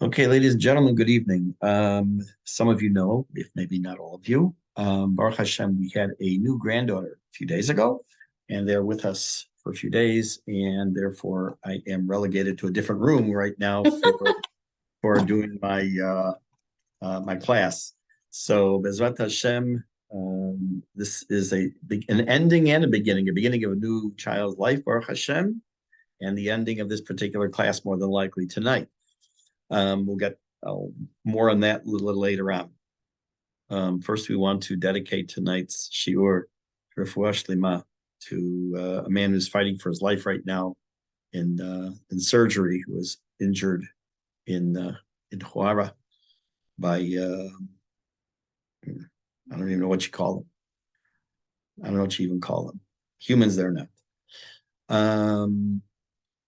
Okay, ladies and gentlemen, good evening. Some of you know, if maybe not all of you, Baruch Hashem, we had a new granddaughter a few days ago, and they're with us for a few days, and therefore I am relegated to a different room right now for doing my class. So Bezrat Hashem, this is an ending and a beginning of a new child's life, Baruch Hashem, and the ending of this particular class more than likely tonight. We'll get more on that a little later on. First, we want to dedicate tonight's shiur refuah shlema to a man who's fighting for his life right now in surgery, who was injured in Huara by I don't even know what you call them. I don't know what you even call them. Humans, they're not.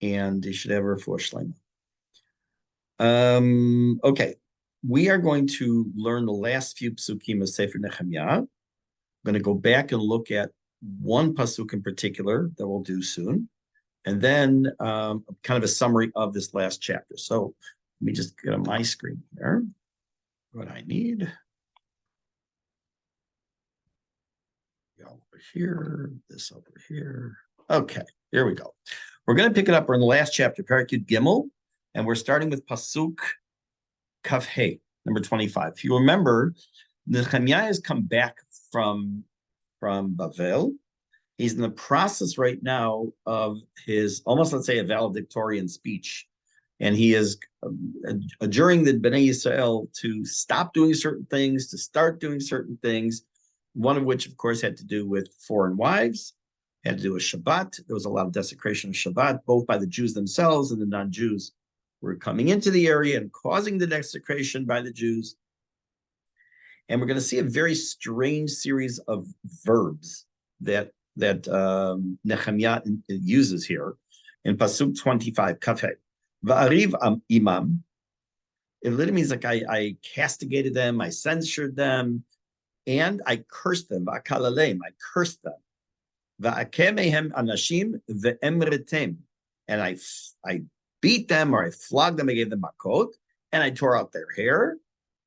And they should have refuah shlema. Okay, we are going to learn the last few psukim of Sefer Nehemia. I'm going to go back and look at one pasuk in particular that we'll do soon, and then kind of a summary of this last chapter. So let me just get on my screen here. What I need. Over here, this over here. Okay, here we go. We're going to pick it up. We're in the last chapter, Perek Yud Gimel. And we're starting with Pasuk Kaf Hey, number 25. If you remember, Nehemia has come back from Bavel. He's in the process right now of his, almost let's say, a valedictorian speech. And he is adjuring the Bnei Yisrael to stop doing certain things, to start doing certain things, one of which, of course, had to do with foreign wives, had to do with Shabbat. There was a lot of desecration of Shabbat, both by the Jews themselves and the non-Jews were coming into the area and causing the desecration by the Jews. And we're going to see a very strange series of verbs that Nehemia uses here in Pasuk 25, Kafeh. Va'ariv imam. It literally means like I castigated them, I censured them, and I cursed them. Va'kalalem, I cursed them. Va'akemehem anashim ve'emretem. And I beat them or I flogged them, I gave them makot, and I tore out their hair.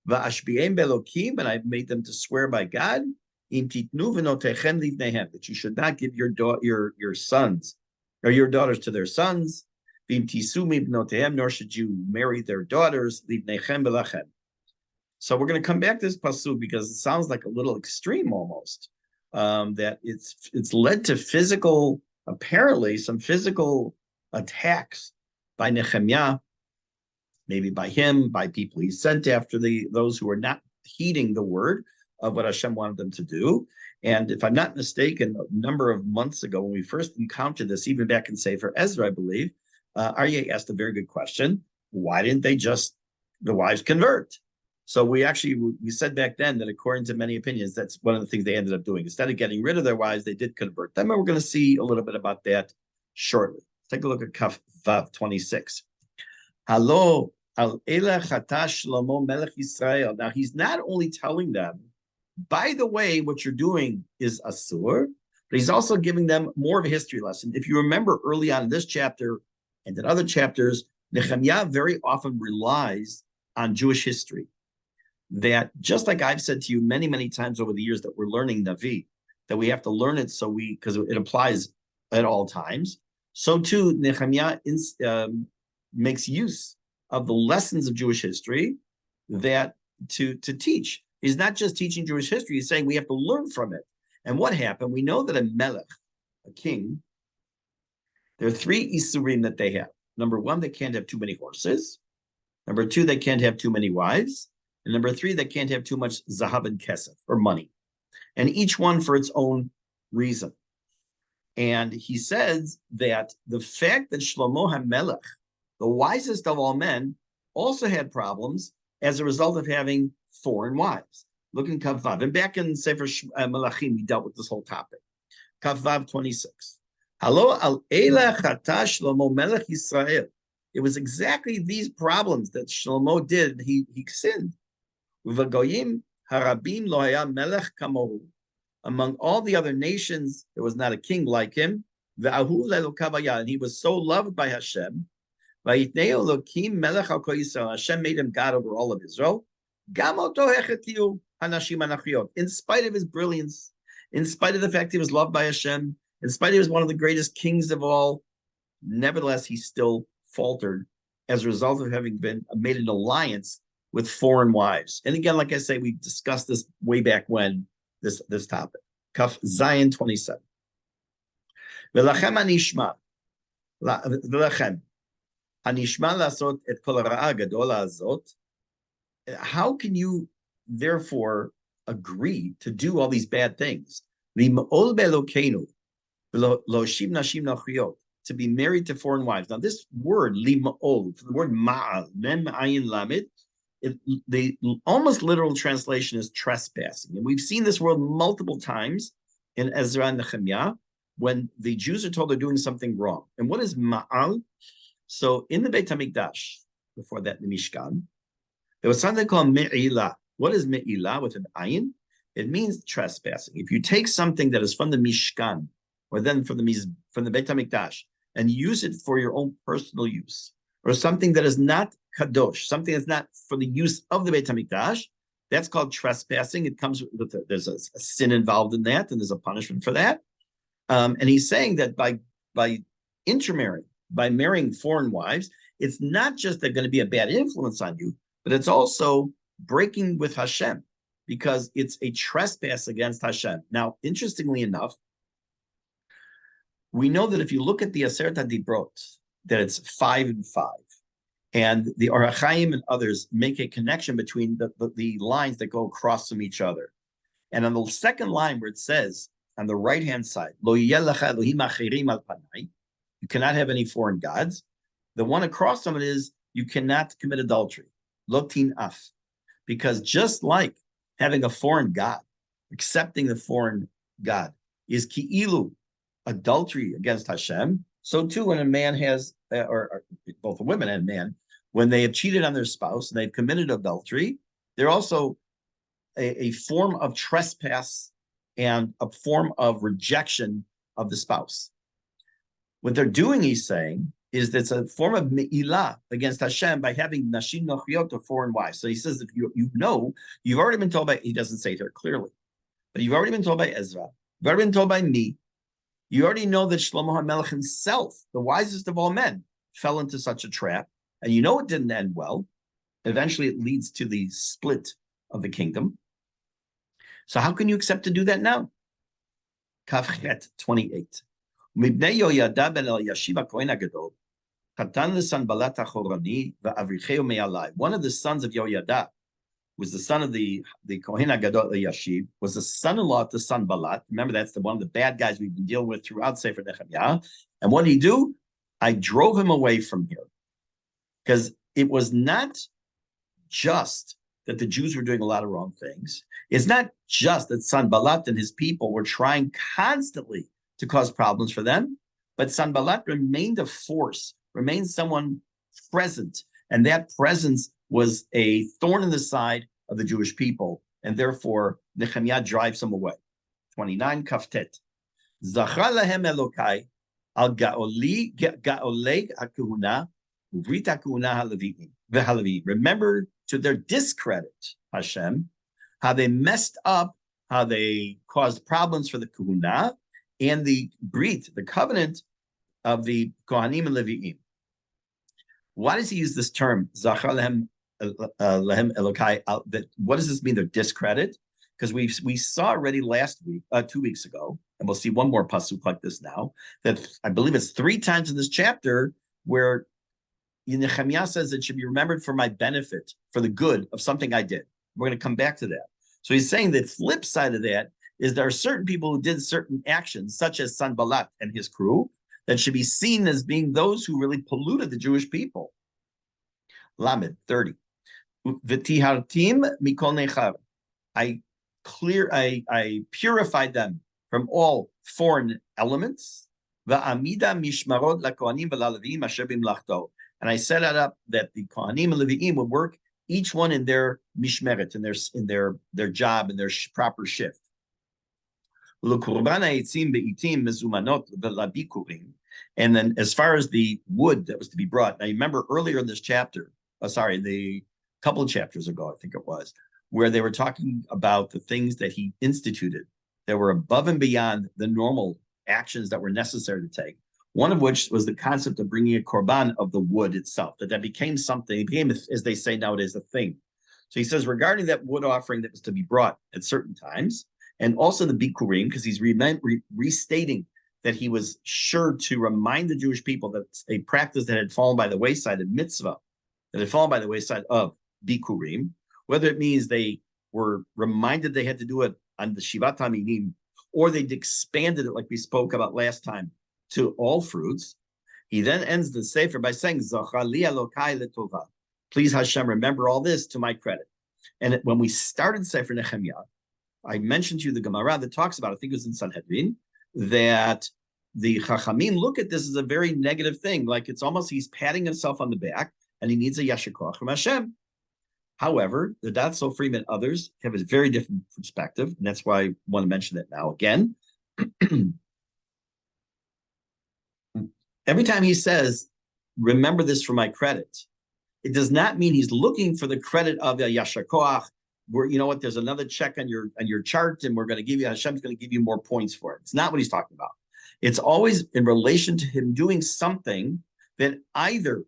Va'ashbi'em belokim, and I made them to swear by God, im titnu v'notechem livnehem, that you should not give your sons or your daughters to their sons, v'im tisu mibnotehem, nor should you marry their daughters, livnechem belachem. So we're going to come back to this pasuk because it sounds like a little extreme almost, that it's led to physical, apparently some physical attacks by Nehemia, maybe by him, by people he sent after those who are not heeding the word of what Hashem wanted them to do. And if I'm not mistaken, a number of months ago, when we first encountered this, even back in Sefer Ezra, I believe, Aryeh asked a very good question. Why didn't the wives convert? So we said back then that according to many opinions, that's one of the things they ended up doing. Instead of getting rid of their wives, they did convert them. And we're going to see a little bit about that shortly. Take a look at Kaf Vav 26. Hello, al Ela Chata Shlomo Melech Yisrael. Now he's not only telling them, by the way, what you're doing is asur, but he's also giving them more of a history lesson. If you remember early on in this chapter and in other chapters, Nehemia very often relies on Jewish history. That just like I've said to you many, many times over the years that we're learning Navi, that we have to learn it because it applies at all times. So too, Nehemia makes use of the lessons of Jewish history that to teach. He's not just teaching Jewish history, he's saying we have to learn from it. And what happened? We know that a melech, a king, there are three isurim that they have. Number one, they can't have too many horses. Number two, they can't have too many wives. And number three, they can't have too much zahav and kesef, or money. And each one for its own reason. And he says that the fact that Shlomo HaMelech, the wisest of all men, also had problems as a result of having foreign wives. Look in Kav Vav. And back in Sefer Malachim, we dealt with this whole topic. Kav Vav 26. Halo al Ela Chata Shlomo Melech Yisrael. It was exactly these problems that Shlomo did. He sinned. V'goyim harabim lo haya melech kamohu. Among all the other nations, there was not a king like him. And he was so loved by Hashem Vayitneu Elokim melech al kol Yisrael. Hashem made him God over all of Israel. Gam oto hechetiu hanashim anachiot. In spite of his brilliance, in spite of the fact he was loved by Hashem, in spite he was one of the greatest kings of all, nevertheless he still faltered as a result of having been made an alliance with foreign wives. And again, like I say, we discussed this way back when, this topic. Kaf Zion 27. V'lachem anishma. V'lachem anishma lasot et kol hara'a gadola azot. How can you therefore agree to do all these bad things? Lim'ol be'elokenu v'loshim nashim nachriot. To be married to foreign wives. Now, this word lim'ol, the word ma'al, mem ayin lamed, the almost literal translation is trespassing. And we've seen this word multiple times in Ezra and Nehemia when the Jews are told they're doing something wrong. And what is ma'al? So in the Beit HaMikdash, before that, in the Mishkan, there was something called me'ilah. What is me'ilah with an ayin? It means trespassing. If you take something that is from the Mishkan, or then from the Beit HaMikdash, and use it for your own personal use, or something that is not kadosh, something that's not for the use of the Beit HaMikdash, that's called trespassing. It comes with there's a sin involved in that, and there's a punishment for that. And he's saying that by intermarrying, by marrying foreign wives, it's not just they're going to be a bad influence on you, but it's also breaking with Hashem, because it's a trespass against Hashem. Now, interestingly enough, we know that if you look at the Aseret HaDibrot, that it's 5 and 5. And the Orach Chaim and others make a connection between the lines that go across from each other. And on the second line where it says, on the right-hand side, Lo yeh lecha Elohim acherim al panai, you cannot have any foreign gods. The one across from it is, you cannot commit adultery. Lo tin'af. Because just like having a foreign god, accepting the foreign god, is ki'ilu, adultery against Hashem, so too when a man has, or both a woman and man, when they have cheated on their spouse and they've committed adultery, they're also a form of trespass and a form of rejection of the spouse. What they're doing, he's saying, is that's a form of me'ilah against Hashem by having nashim nochiot, or foreign wives. So he says, if you know, you've already been told by, he doesn't say it here clearly, but you've already been told by Ezra, you've already been told by me, you already know that Shlomo HaMelech himself, the wisest of all men, fell into such a trap, and you know it didn't end well. Eventually it leads to the split of the kingdom. So how can you accept to do that now? Kafchet 28. Mibnei Yoyada ben El-Yashiv HaKohen HaGadol, Chatan l'Sanballat HaChorani v'Avricheu me'alai. One of the sons of Yoyada was the son of the Kohen HaGadol Yashiv, was the son-in-law to Sanballat. Remember, that's one of the bad guys we've been dealing with throughout Sefer Nehemia. And what did he do? I drove him away from here. Because it was not just that the Jews were doing a lot of wrong things. It's not just that Sanballat and his people were trying constantly to cause problems for them, but Sanballat remained a force, remained someone present. And that presence was a thorn in the side of the Jewish people, and therefore Nehemiah drives them away. 29 Kaftet. Zachar lahem Elokai al gaolei hakehuna uvrit hakehuna halevi. Remember to their discredit, Hashem, how they messed up, how they caused problems for the kahuna and the brit, the covenant of the Kohanim and Levi'im. Why does he use this term, Zachar lahem Elokai? What does this mean? Their discredit? Because we saw already last week, 2 weeks ago, and we'll see one more pasuk like this now, that I believe it's 3 times in this chapter where Nehemiah says it should be remembered for my benefit, for the good of something I did. We're going to come back to that. So he's saying the flip side of that is there are certain people who did certain actions, such as Sanballat and his crew, that should be seen as being those who really polluted the Jewish people. Lamed 30. V'tihartim mikol nechar. I purified them from all foreign elements. Va'amida mishmarot lakohanim v'lalevim asher bimlachto. And I set it up that the Kohanim and Levi'im would work each one in their mishmeret, in their job, in their proper shift. And then as far as the wood that was to be brought, now you remember earlier in this chapter, the couple of chapters ago, I think it was, where they were talking about the things that he instituted that were above and beyond the normal actions that were necessary to take. One of which was the concept of bringing a korban of the wood itself, that became something, it became, as they say nowadays, a thing. So he says, regarding that wood offering that was to be brought at certain times, and also the bikurim, because he's restating that he was sure to remind the Jewish people that a practice that had fallen by the wayside, a mitzvah that had fallen by the wayside of bikurim, whether it means they were reminded they had to do it on the Shivat HaMinim, or they'd expanded it like we spoke about last time to all fruits. He then ends the Sefer by saying, Zachali Elokai letova. Please Hashem, remember all this to my credit. And when we started Sefer Nehemia, I mentioned to you the Gemara that talks about, I think it was in Sanhedrin, that the Chachamim look at this as a very negative thing. Like it's almost he's patting himself on the back and he needs a Yashar Koach from Hashem. However, the Dad Sofrim and others have a very different perspective, and that's why I want to mention it now again. Every time he says, remember this for my credit, it does not mean he's looking for the credit of a Yashar Koach, where, you know what, there's another check on your chart, and we're going to give you, Hashem's going to give you more points for it. It's not what he's talking about. It's always in relation to him doing something that either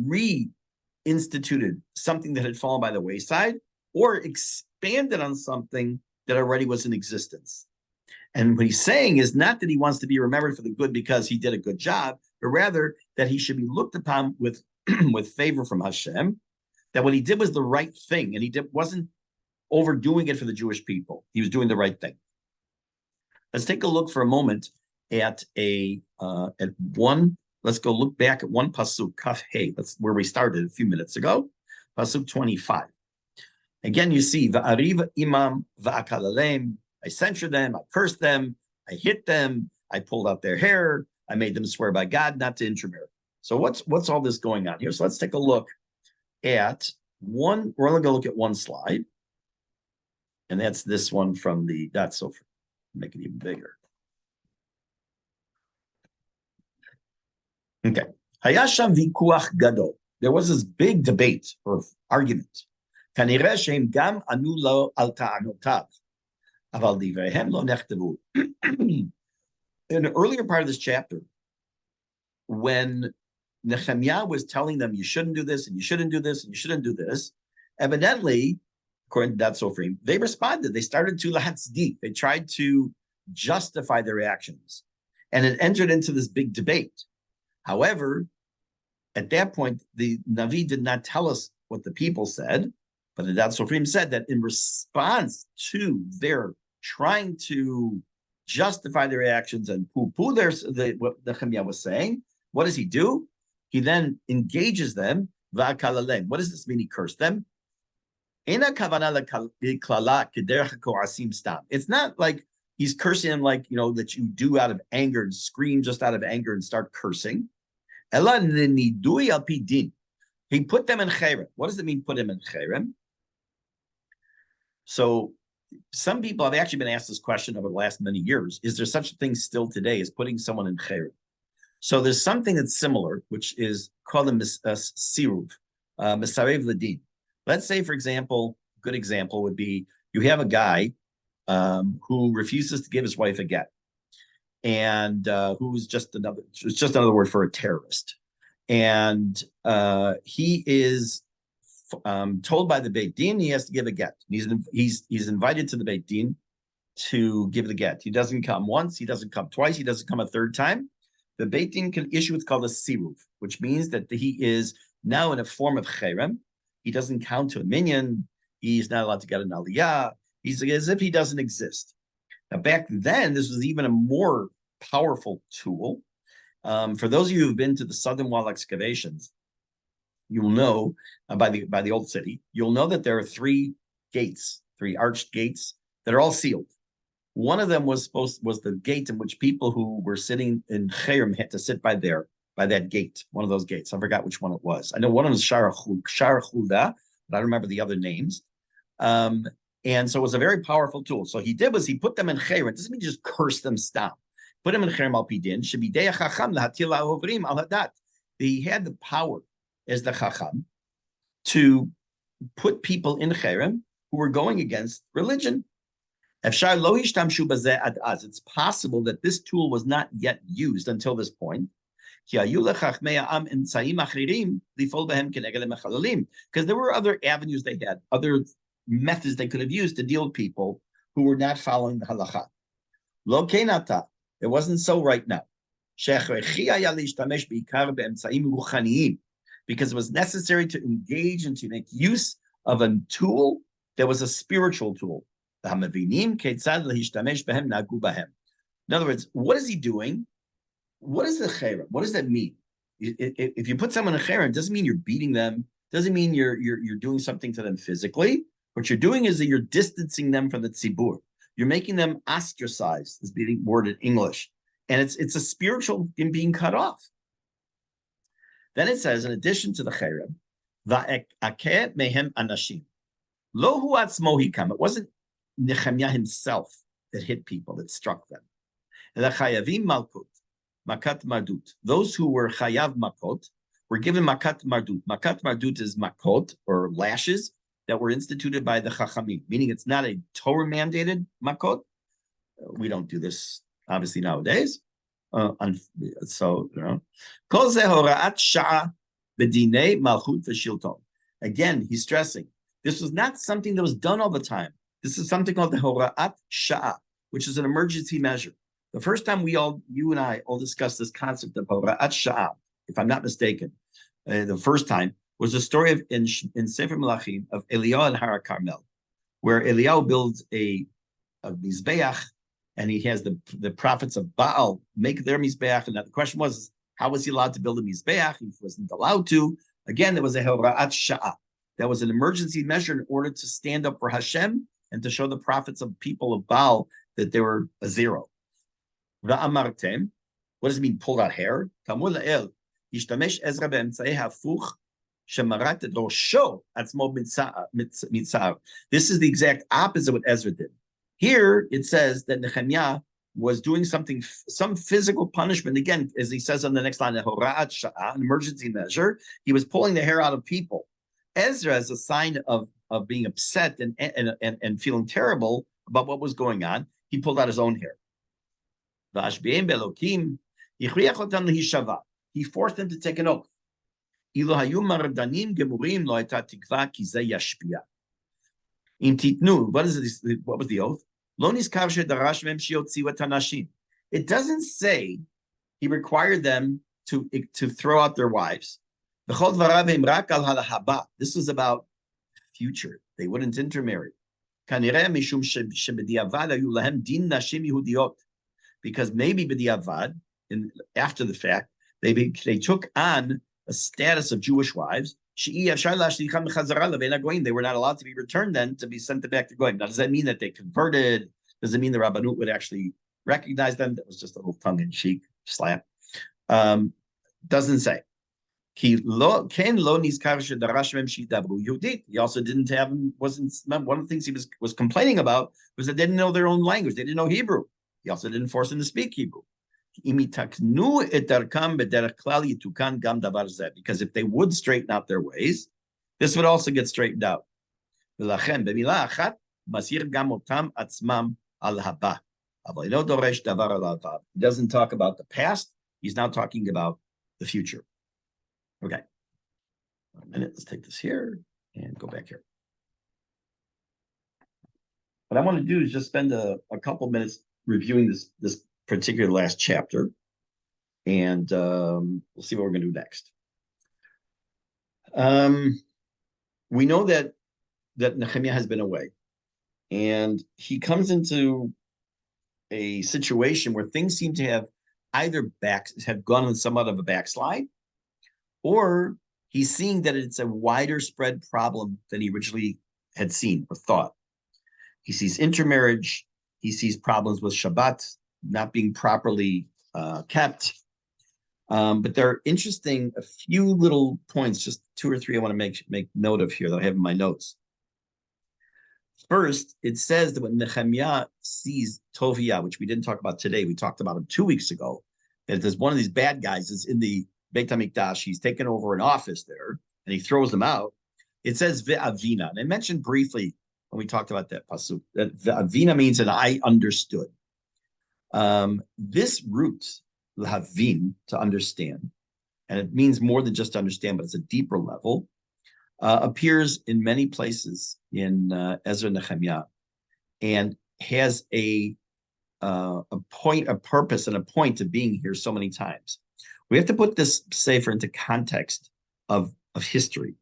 reinstituted something that had fallen by the wayside or expanded on something that already was in existence. And what he's saying is not that he wants to be remembered for the good because he did a good job, but rather that he should be looked upon with, with favor from Hashem, that what he did was the right thing, and wasn't overdoing it for the Jewish people. He was doing the right thing. Let's take a look for a moment at one. Let's go look back at one pasuk, Kaf Hey. That's where we started a few minutes ago. Pasuk 25. Again, you see, Va'ariv imam va'akalalem. I censured them, I cursed them, I hit them, I pulled out their hair, I made them swear by God not to intermarry. So what's all this going on here? So let's take a look at one. We're only going to look at one slide, and that's this one from the dot. So make it even bigger. Okay. Hayasham vikuach gadol. There was this big debate or argument. Kanireh sheim gam anu lo al ta'anotav. In the earlier part of this chapter, when Nehemiah was telling them, you shouldn't do this, and you shouldn't do this, and you shouldn't do this, evidently, according to that Sofrim, they responded. They started to lahatzdik. They tried to justify their actions. And it entered into this big debate. However, at that point, the Navi did not tell us what the people said, but the Dad Sofrim said that in response to their trying to justify their actions and poo-poo what Nehemiah was saying, what does he do? He then engages them. What does this mean? He cursed them. It's not like he's cursing them like, that you do out of anger and scream just out of anger and start cursing. He put them in cherem. What does it mean, put them in cherem? So some people have actually been asked this question over the last many years. Is there such a thing still today as putting someone in cherem? So there's something that's similar, which is called a siruv, misarev ladin. Let's say, for example, a good example would be you have a guy who refuses to give his wife a get, and who's just another word for a terrorist. And he is told by the Beit Din he has to give a get. He's invited to the Beit Din to give the get. He doesn't come once, he doesn't come twice, he doesn't come a third time. The Beit Din can issue what's called a siruv, which means that he is now in a form of cherem. He doesn't count to a minyan. He's not allowed to get an aliyah. He's as if he doesn't exist. Now, back then, this was even a more powerful tool. For those of you who've been to the Southern Wall excavations, you'll know by the old city, you'll know that there are three arched gates that are all sealed. One of them was the gate in which people who were sitting in cherem had to sit by that gate, one of those gates. I forgot which one it was. I know one of them was Shar Chuda, but I don't remember the other names. And so it was a very powerful tool. So he put them in cherem. It doesn't mean just curse them, stop. put him in cherem al pidin. Shebidei hachacham lahatil ha'ovrim al hadat. He had the power as the chacham to put people in cherem who were going against religion. It's possible that this tool was not yet used until this point. Because there were other avenues they had, other methods they could have used to deal with people who were not following the halacha. Lo kenata. It wasn't so right now. Because it was necessary to engage and to make use of a tool that was a spiritual tool. In other words, what is he doing? What is the cherem? What does that mean? If you put someone in cherem, it doesn't mean you're beating them. Doesn't mean you're doing something to them physically. What you're doing is that you're distancing them from the tzibur. You're making them ostracized, is being worded in English, and it's a spiritual in being cut off. Then it says, in addition to the cherem, va'akeh mehem anashim. Lo hu atzmo hikam. It wasn't Nehemia himself that hit people, that struck them. The chayavim malkut, makat mardut. Those who were chayav makot were given makat mardut. Makat mardut is makot, or lashes, that were instituted by the chachamim, meaning it's not a Torah mandated makot. We don't do this, obviously, nowadays. So, kol ze horaat sha'a b'dinei malchut v'shilton. Again, he's stressing, this was not something that was done all the time. This is something called the horaat sha'a, which is an emergency measure. The first time you and I all discussed this concept of horaat sha'a, if I'm not mistaken, the first time was the story of in Sefer Melachim of Eliyahu and Har Carmel, where Eliyahu builds a mizbeach, and he has the prophets of Baal make their mizbeach. And the question was, how was he allowed to build a mizbeach? He wasn't allowed to. Again, there was a horaat sha'a. That was an emergency measure in order to stand up for Hashem and to show the prophets of people of Baal that they were a zero. Va'amartem, what does it mean, pulled out hair? Kamul la'el, yishtamesh Ezra be'emtzei hafuch shemarat rosho atzmo mitzar. This is the exact opposite of what Ezra did. Here, it says that Nehemia was doing something, some physical punishment. Again, as he says on the next line, an emergency measure. He was pulling the hair out of people. Ezra, as a sign of being upset and feeling terrible about what was going on, he pulled out his own hair. He forced them to take an oath. What was the oath? It doesn't say he required them to throw out their wives. This was about future. They wouldn't intermarry. Because maybe b'diavad, after the fact, they took on a status of Jewish wives. They were not allowed to be returned then, to be sent back to Goyim. Now, does that mean that they converted? Does it mean the Rabbanut would actually recognize them? That was just a little tongue-in-cheek slap. Doesn't say. He also didn't have, wasn't one of the things he was complaining about was that they didn't know their own language. They didn't know Hebrew. He also didn't force them to speak Hebrew. Because if they would straighten out their ways, this would also get straightened out. He doesn't talk about the past. He's now talking about the future. Okay. A minute. Let's take this here and go back here. What I want to do is just spend a couple minutes reviewing this particular last chapter, and we'll see what we're going to do next. We know that Nehemia has been away, and he comes into a situation where things seem to have either have gone on somewhat of a backslide, or he's seeing that it's a wider spread problem than he originally had seen or thought. He sees intermarriage. He sees problems with Shabbat not being properly kept. But there are interesting, a few little points, just two or three I want to make note of here that I have in my notes. First, it says that when Nehemia sees Tovia, which we didn't talk about today, we talked about him 2 weeks ago, that there's one of these bad guys is in the Beit HaMikdash, he's taken over an office there, and he throws them out. It says Ve'avina, and I mentioned briefly when we talked about that pasuk, that Ve'avina means that I understood. This root, L'havin, to understand, and it means more than just to understand, but it's a deeper level, appears in many places in Ezra Nehemiah, and has a point, a purpose, and a point of being here so many times. We have to put this sefer into context of history.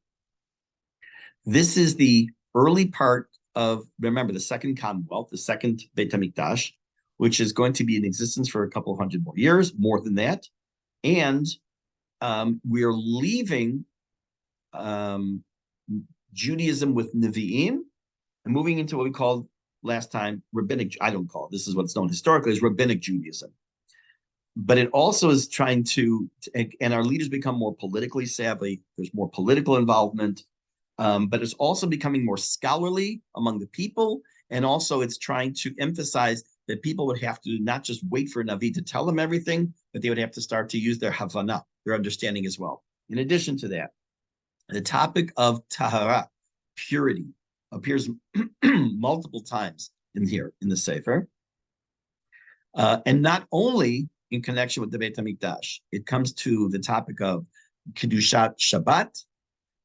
This is the early part of, remember, the Second Commonwealth, the Second Beit HaMikdash, which is going to be in existence for a couple hundred more years, more than that. And we're leaving Judaism with Nevi'im and moving into what we called last time rabbinic, I don't call it, this is what's known historically as rabbinic Judaism. But it also is trying to, and our leaders become more politically savvy, there's more political involvement, but it's also becoming more scholarly among the people, and also it's trying to emphasize that people would have to not just wait for a Navi to tell them everything, but they would have to start to use their Havana, their understanding as well. In addition to that, the topic of Tahara, purity, appears multiple times in here in the Sefer. And not only in connection with the Beit HaMikdash, it comes to the topic of Kedushat Shabbat.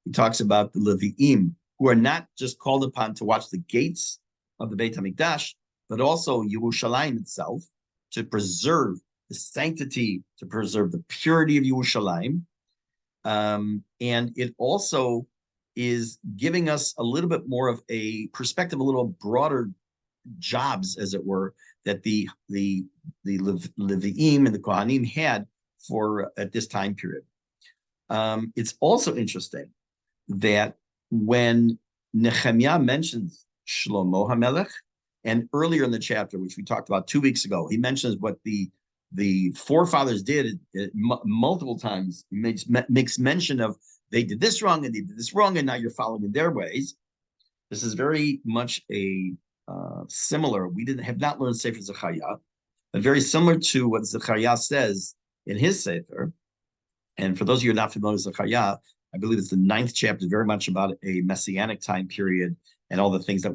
He talks about the Levi'im, who are not just called upon to watch the gates of the Beit HaMikdash, but also Yerushalayim itself, to preserve the sanctity, to preserve the purity of Yerushalayim. And it also is giving us a little bit more of a perspective, a little broader jobs, as it were, that the Levi'im and the Kohanim had for at this time period. It's also interesting that when Nehemiah mentions Shlomo HaMelech, and earlier in the chapter, which we talked about 2 weeks ago, he mentions what the forefathers did multiple times. He makes mention of they did this wrong and they did this wrong, and now you're following in their ways. This is very much a similar. We have not learned Sefer Zechariah, but very similar to what Zechariah says in his Sefer. And for those of you who are not familiar with Zechariah, I believe it's the 9th chapter, very much about a messianic time period and all the things that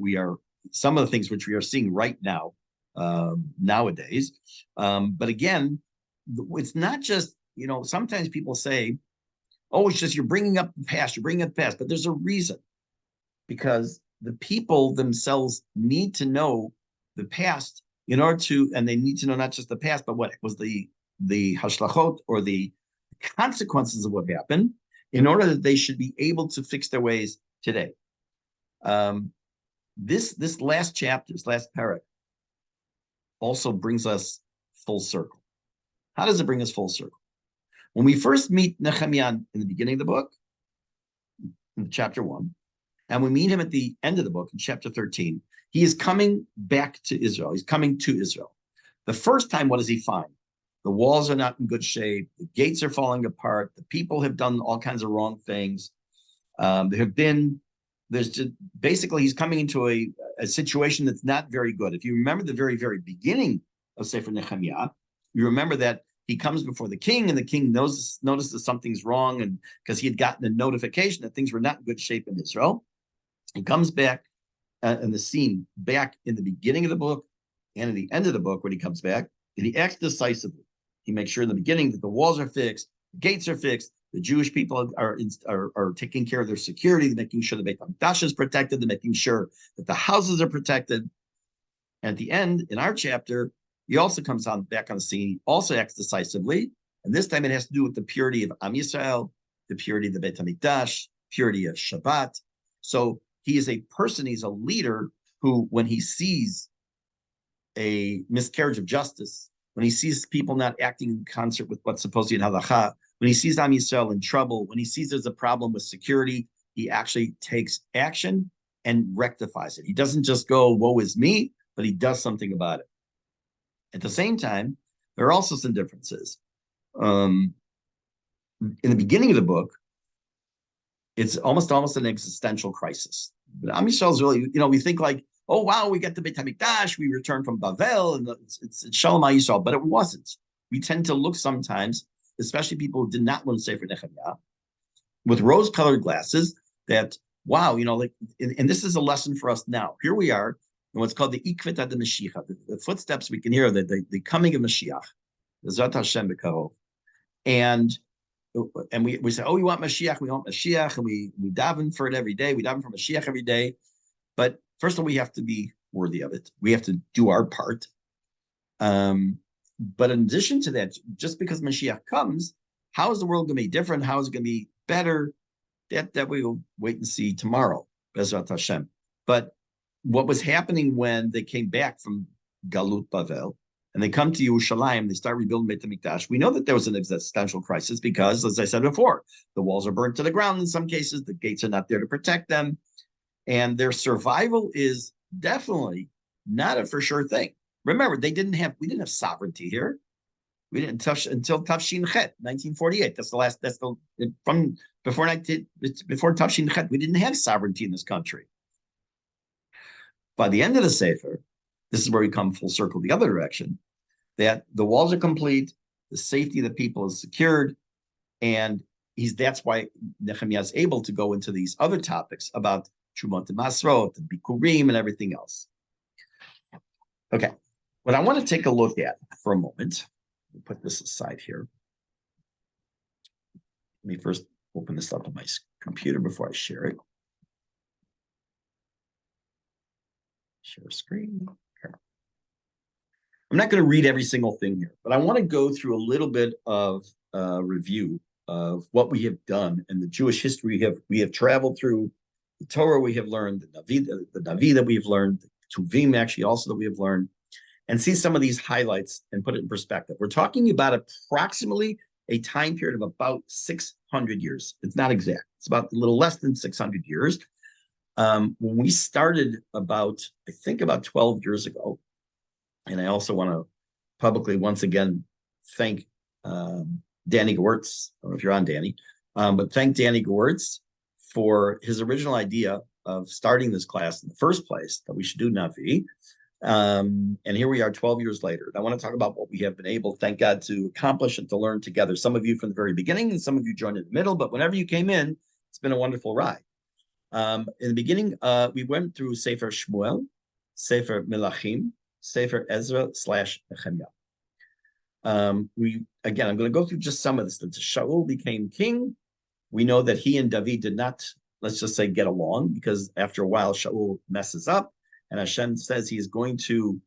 some of the things which we are seeing right now, nowadays. But again, it's not just, sometimes people say, oh, it's just you're bringing up the past, but there's a reason. Because the people themselves need to know the past in order to, and they need to know not just the past, but what was the hashlachot, or the consequences of what happened, in order that they should be able to fix their ways today. This last chapter, this last parak, also brings us full circle. How does it bring us full circle? When we first meet Nehemiah in the beginning of the book, in chapter 1, and we meet him at the end of the book in chapter 13, he is coming back to Israel. He's coming to Israel. The first time, what does he find? The walls are not in good shape. The gates are falling apart. The people have done all kinds of wrong things. Basically, he's coming into a situation that's not very good. If you remember the very, very beginning of Sefer Nehemiah, you remember that he comes before the king, and the king notices something's wrong, and because he had gotten a notification that things were not in good shape in Israel. He comes back in the scene, back in the beginning of the book and in the end of the book when he comes back, and he acts decisively. He makes sure in the beginning that the walls are fixed, the gates are fixed, the Jewish people are taking care of their security, they're making sure the Beit HaMikdash is protected, they're making sure that the houses are protected. And at the end, in our chapter, he also comes back on the scene. He also acts decisively, and this time it has to do with the purity of Am Yisrael, the purity of the Beit HaMikdash, purity of Shabbat. So he is a person, he's a leader who, when he sees a miscarriage of justice, when he sees people not acting in concert with what's supposed to be in halakha, when he sees Am Yisrael in trouble, when he sees there's a problem with security, he actually takes action and rectifies it. He doesn't just go, woe is me, but he does something about it. At the same time, there are also some differences. In the beginning of the book, it's almost an existential crisis. But Am Yisrael is really, we think like, oh wow, we get the Beit Hamikdash, we return from Bavel, and it's Shalom Yisrael, but it wasn't. We tend to look sometimes, especially people who did not learn Sefer Nehemiah, with rose-colored glasses. That wow, and this is a lesson for us now. Here we are in what's called the Ikvet ad Mashiach, the footsteps we can hear, the coming of Mashiach, the Zat Hashem B'Karov, and we say, oh, we want Mashiach, and we daven for it every day. We daven for Mashiach every day. But first of all, we have to be worthy of it. We have to do our part. But in addition to that, just because Mashiach comes, how is the world going to be different? How is it going to be better? That we will wait and see tomorrow, Bezrat Hashem. But what was happening when they came back from Galut Bavel and they come to Yerushalayim, they start rebuilding Beit HaMikdash, we know that there was an existential crisis because, as I said before, the walls are burnt to the ground in some cases, the gates are not there to protect them, and their survival is definitely not a for sure thing. Remember, we didn't have sovereignty here. We didn't touch until Tafshin Chet, 1948. From before Tafshin Chet, we didn't have sovereignty in this country. By the end of the Sefer, this is where we come full circle the other direction, that the walls are complete, the safety of the people is secured, and that's why Nehemiah is able to go into these other topics about Trumot and Masrot and Bikurim and everything else. Okay, what I want to take a look at for a moment, we'll put this aside here. Let me first open this up on my computer before I share it. Share screen. Here. I'm not going to read every single thing here, but I want to go through a little bit of review of what we have done and the Jewish history we have traveled through, the Torah we have learned, the Navi that we've learned, the Tuvim actually also that we have learned, and see some of these highlights and put it in perspective. We're talking about approximately a time period of about 600 years. It's not exact. It's about a little less than 600 years. When we started I think about 12 years ago, and I also want to publicly once again thank Danny Gewirtz. I don't know if you're on, Danny, but thank Danny Gewirtz for his original idea of starting this class in the first place, that we should do Navi. And here we are 12 years later. And I want to talk about what we have been able, thank God, to accomplish and to learn together. Some of you from the very beginning and some of you joined in the middle, but whenever you came in, it's been a wonderful ride. In the beginning, we went through Sefer Shmuel, Sefer Melachim, Sefer Ezra / Nehemiah. I'm going to go through just some of this. That Shaul became king. We know that he and David did not, let's just say, get along, because after a while, Shaul messes up, and Hashem says he is going to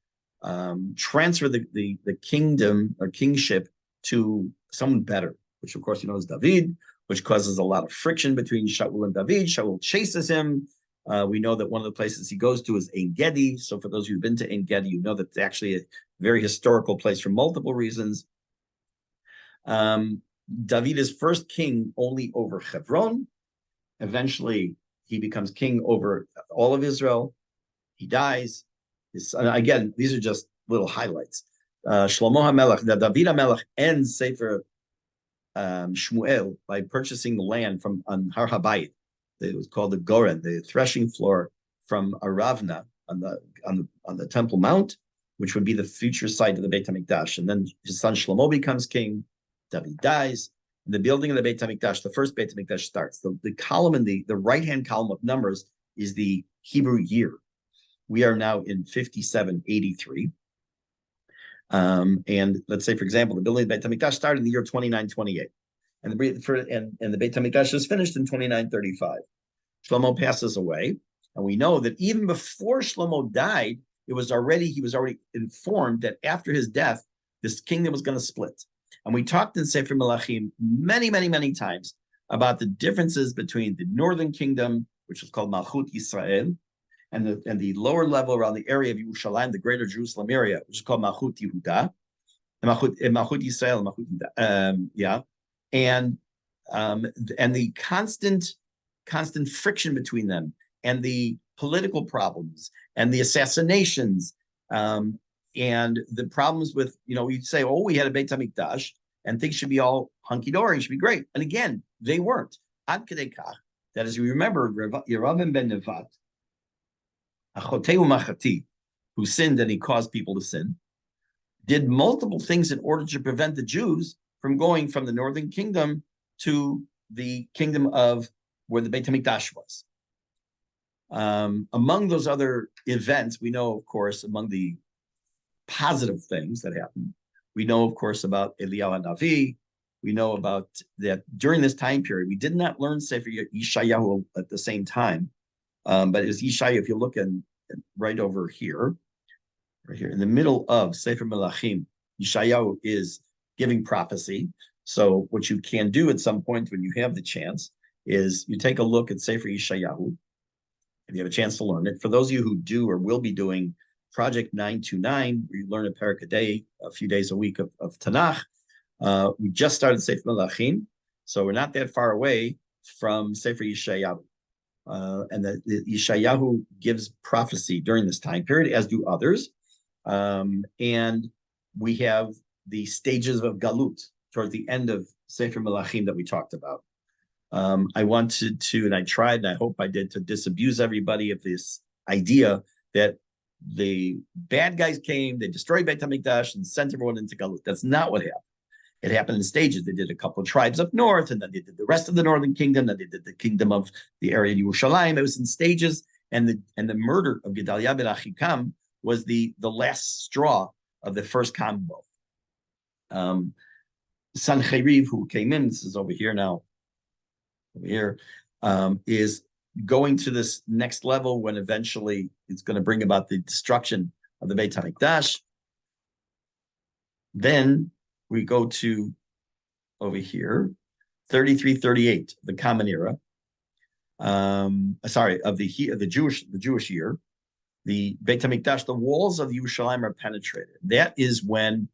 transfer the kingdom or kingship to someone better, which of course is David, which causes a lot of friction between Shaul and David. Shaul chases him. We know that one of the places he goes to is Ein Gedi. So for those of you who've been to Ein Gedi, you know that it's actually a very historical place for multiple reasons. David is first king only over Hebron. Eventually, he becomes king over all of Israel. He dies. Again, these are just little highlights. Shlomo HaMelech, David HaMelech ends Sefer Shmuel by purchasing the land on Har HaBayit. It was called the Goren, the threshing floor from Aravna on the Temple Mount, which would be the future site of the Beit HaMikdash. And then his son Shlomo becomes king. David dies. And the building of the Beit HaMikdash, the first Beit HaMikdash starts. The column in the right-hand column of numbers is the Hebrew year. We are now in 5783. And let's say, for example, the building of the Beit HaMikdash started in the year 2928. And the Beit HaMikdash is finished in 2935. Shlomo passes away. And we know that even before Shlomo died, he was already informed that after his death, this kingdom was going to split. And we talked in Sefer Melachim many, many, many times about the differences between the northern kingdom, which was called Malchut Yisrael, and the lower level around the area of Yerushalayim, the greater Jerusalem area, which is called Malchut Yehuda, Malchut Yisrael, Malchut Yehuda, and the constant friction between them, and the political problems, and the assassinations, and the problems with, you'd say, oh, we had a Beit HaMikdash, and things should be all hunky-dory, should be great. And again, they weren't. Ad Kedei Kach, that as you remember, Yeravim ben Nevat Achoteu Machati, who sinned and he caused people to sin, did multiple things in order to prevent the Jews from going from the northern kingdom to the kingdom of where the Beit HaMikdash was. Among those other events, we know, of course, among the positive things that happened, we know, of course, about Eliyahu Navi. We know about that during this time period. We did not learn Sefer Yeshayahu at the same time, but it's Yeshayahu, if you look in right over here, right here in the middle of Sefer Melachim, Yeshayahu is giving prophecy. So what you can do at some point when you have the chance is you take a look at Sefer Yeshayahu, if you have a chance to learn it. For those of you who do or will be doing Project 929, where you learn a parak a day, a few days a week of Tanakh, we just started Sefer Melachim, so we're not that far away from Sefer Yeshayahu. And the Yeshayahu gives prophecy during this time period, as do others. And we have the stages of Galut towards the end of Sefer Melachim that we talked about. I wanted to, and I tried, and I hope I did, to disabuse everybody of this idea that the bad guys came, they destroyed Beit HaMikdash and sent everyone into Galut. That's not what happened. It happened in stages. They did a couple of tribes up north, and then they did the rest of the northern kingdom, then they did the kingdom of the area of Yerushalayim. It was in stages, and the murder of Gedaliah ben Achikam was the last straw of the first Commonwealth. Sancheriv, who came in, this is over here now, over here, is going to this next level when eventually it's going to bring about the destruction of the Beit HaMikdash. Then we go to over here, 33-38, the Common Era. Sorry, of the Jewish year. The Beit HaMikdash, the walls of Yerushalayim are penetrated. That is Shivasar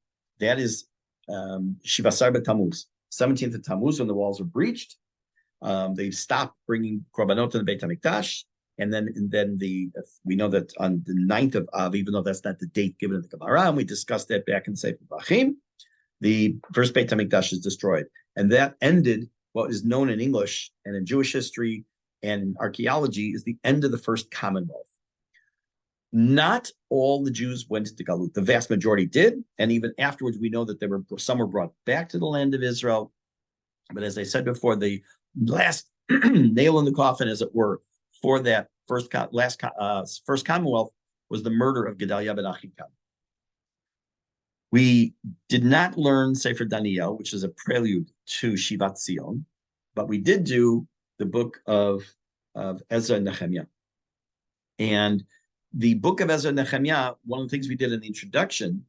B'Tammuz, 17th of Tammuz, when the walls are breached. They stopped bringing korbanot to the Beit HaMikdash, and then we know that on the 9th of Av, even though that's not the date given in the Gemara, and we discussed that back in Sefer Bachim, the first Beit HaMikdash is destroyed, and that ended what is known in English and in Jewish history and in archaeology is the end of the first Commonwealth. Not all the Jews went to Galut. The vast majority did, and even afterwards, we know that some were brought back to the land of Israel. But as I said before, the last nail in the coffin, as it were, for that first Commonwealth was the murder of Gedaliah ben Achikam. We did not learn Sefer Daniel, which is a prelude to Shivat Zion, but we did do the book of Ezra and Nehemia. And the book of Ezra and Nehemia, one of the things we did in the introduction,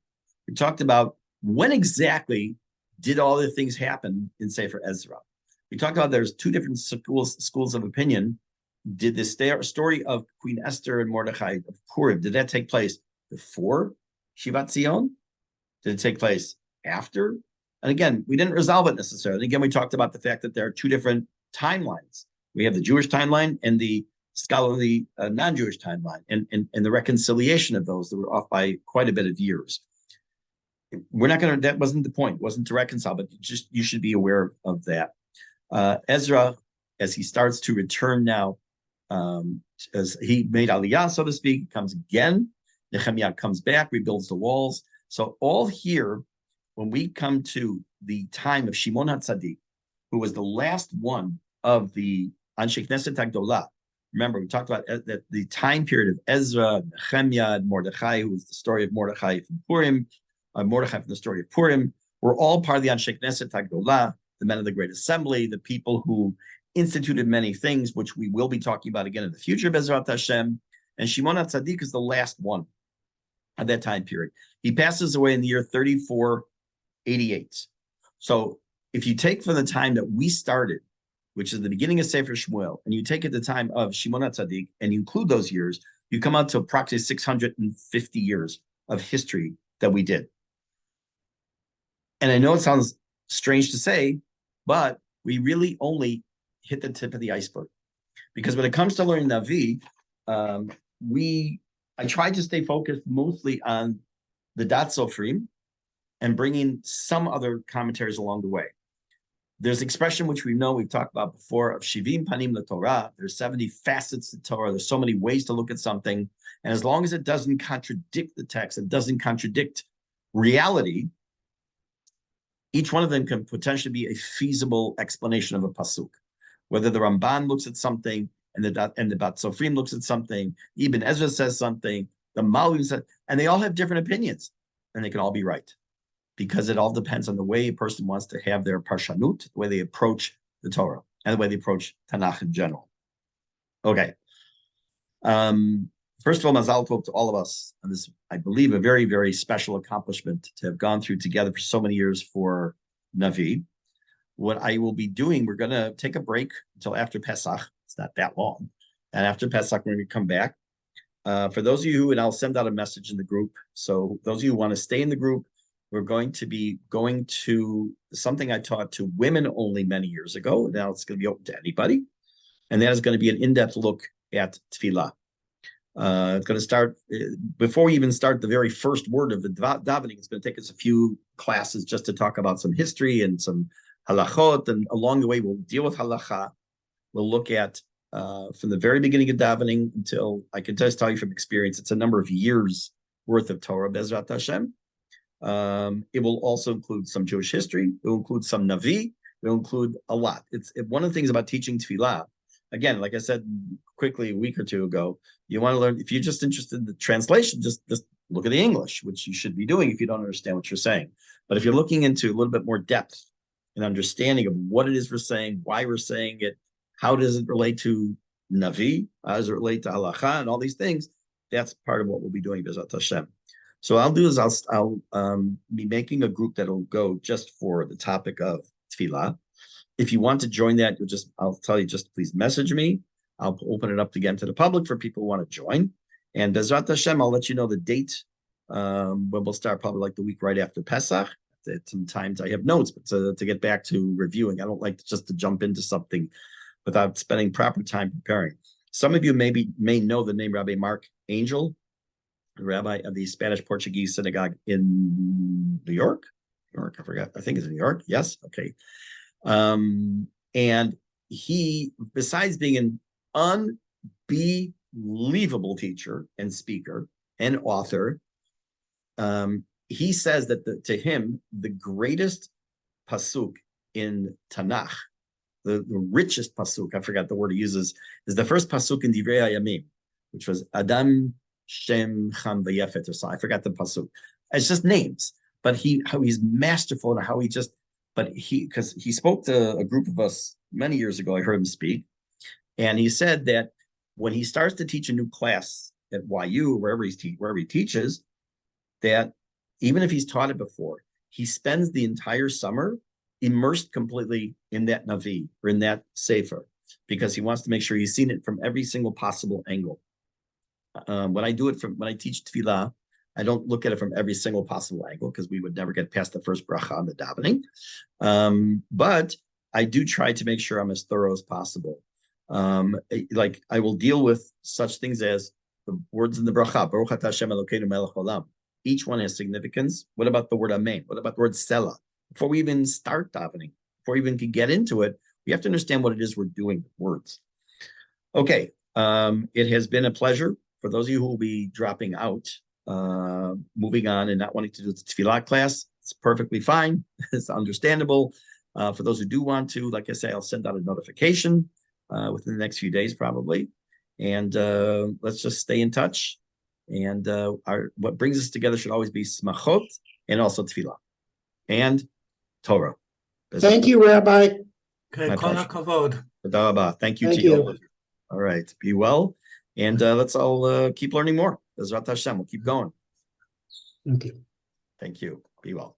we talked about when exactly did all the things happen in Sefer Ezra. We talked about there's two different schools of opinion. Did the story of Queen Esther and Mordechai of Purim, did that take place before Shivat Zion? Did it take place after? And again, we didn't resolve it necessarily. Again, we talked about the fact that there are two different timelines. We have the Jewish timeline and the scholarly non-Jewish timeline, and the reconciliation of those that were off by quite a bit of years. We're not going to, that wasn't the point, wasn't to reconcile, but you should be aware of that. Ezra, as he starts to return now, as he made Aliyah, so to speak, comes again. Nehemiah comes back, rebuilds the walls. So all here, when we come to the time of Shimon HaTzadik, who was the last one of the Anshe Knesset HaGdolah. Remember, we talked about the time period of Ezra, Nehemiah, and Mordechai, who was the story of Mordechai from Purim, Mordechai from the story of Purim, were all part of the Anshe Knesset HaGdolah, the men of the Great Assembly, the people who instituted many things, which we will be talking about again in the future, Bezrat Hashem. And Shimon HaTzadik is the last one at that time period. He passes away in the year 3488. So if you take from the time that we started, which is the beginning of Sefer Shmuel, and you take at the time of Shimon HaTzadik, and you include those years, you come out to approximately 650 years of history that we did. And I know it sounds strange to say, but we really only hit the tip of the iceberg. Because when it comes to learning Navi, I tried to stay focused mostly on the Dat Sofrim and bringing some other commentaries along the way. There's expression which we've talked about before of Shivim Panim LaTorah. There's 70 facets to Torah. There's so many ways to look at something. And as long as it doesn't contradict the text, it doesn't contradict reality, each one of them can potentially be a feasible explanation of a pasuk. Whether the Ramban looks at something and the Bat Sofrim looks at something, Ibn Ezra says something, the Malbim says, and they all have different opinions, and they can all be right, because it all depends on the way a person wants to have their parshanut, the way they approach the Torah, and the way they approach Tanakh in general. Okay. First of all, Mazal Tov to all of us, and this, I believe, a very, very special accomplishment to have gone through together for so many years for Navi. What I will be doing, we're going to take a break until after Pesach. It's not that long. And after Pesach, we're going to come back. For those of you and I'll send out a message in the group. So those of you who want to stay in the group, we're going to be going to something I taught to women only many years ago. Now it's going to be open to anybody. And that is going to be an in-depth look at tefillah. It's going to start, before we even start the very first word of the davening, it's going to take us a few classes just to talk about some history and some halachot. And along the way, we'll deal with halacha. We'll look at from the very beginning of davening until, I can just tell you from experience, it's a number of years worth of Torah, Bezrat Hashem. It will also include some Jewish history. It will include some Navi. It will include a lot. One of the things about teaching tefillah, again, like I said quickly a week or two ago, you want to learn, if you're just interested in the translation, just look at the English, which you should be doing if you don't understand what you're saying. But if you're looking into a little bit more depth and understanding of what it is we're saying, why we're saying it, how does it relate to Navi, how does it relate to halacha, and all these things, that's part of what we'll be doing, B'ezrat Hashem. So I'll do is I'll be making a group that'll go just for the topic of tefillah. If you want to join that, I'll tell you, just please message me. I'll open it up again to the public for people who want to join. And B'ezrat Hashem, I'll let you know the date when we'll start, probably like the week right after Pesach. Sometimes I have notes, but to get back to reviewing, I don't like to jump into something without spending proper time preparing. Some of you may know the name Rabbi Mark Angel, the rabbi of the Spanish-Portuguese synagogue in New York. I forgot. I think it's in New York. Yes. Okay. And he, besides being an unbelievable teacher and speaker and author, he says that to him, the greatest pasuk in Tanakh, the richest pasuk, I forgot the word he uses, is the first pasuk in Divrei Hayamim, which was Adam Shem Cham V'Yefet, or so. I forgot the pasuk. It's just names, but how he's masterful and how because he spoke to a group of us many years ago. I heard him speak, and he said that when he starts to teach a new class at YU, wherever he teaches, that even if he's taught it before, he spends the entire summer immersed completely in that Navi or in that Sefer, because he wants to make sure he's seen it from every single possible angle. When I teach tefillah, I don't look at it from every single possible angle, because we would never get past the first bracha on the davening. But I do try to make sure I'm as thorough as possible. Like I will deal with such things as the words in the bracha, Baruch Atah Hashem Elokeinu Melech Olam. Each one has significance. What about the word Amen? What about the word Selah? Before we even start davening, before we even can get into it, we have to understand what it is we're doing with words. Okay, it has been a pleasure. For those of you who will be dropping out, moving on and not wanting to do the tefillah class, it's perfectly fine. It's understandable. For those who do want to, like I say, I'll send out a notification within the next few days probably. And let's just stay in touch. And what brings us together should always be smachot and also tefillah and Torah. Thank you, Rabbi. Okay, kol hakavod. Thank you to you. All right, be well. And let's all keep learning more. Bezrat Hashem, we'll keep going. Thank you. Thank you. Be well.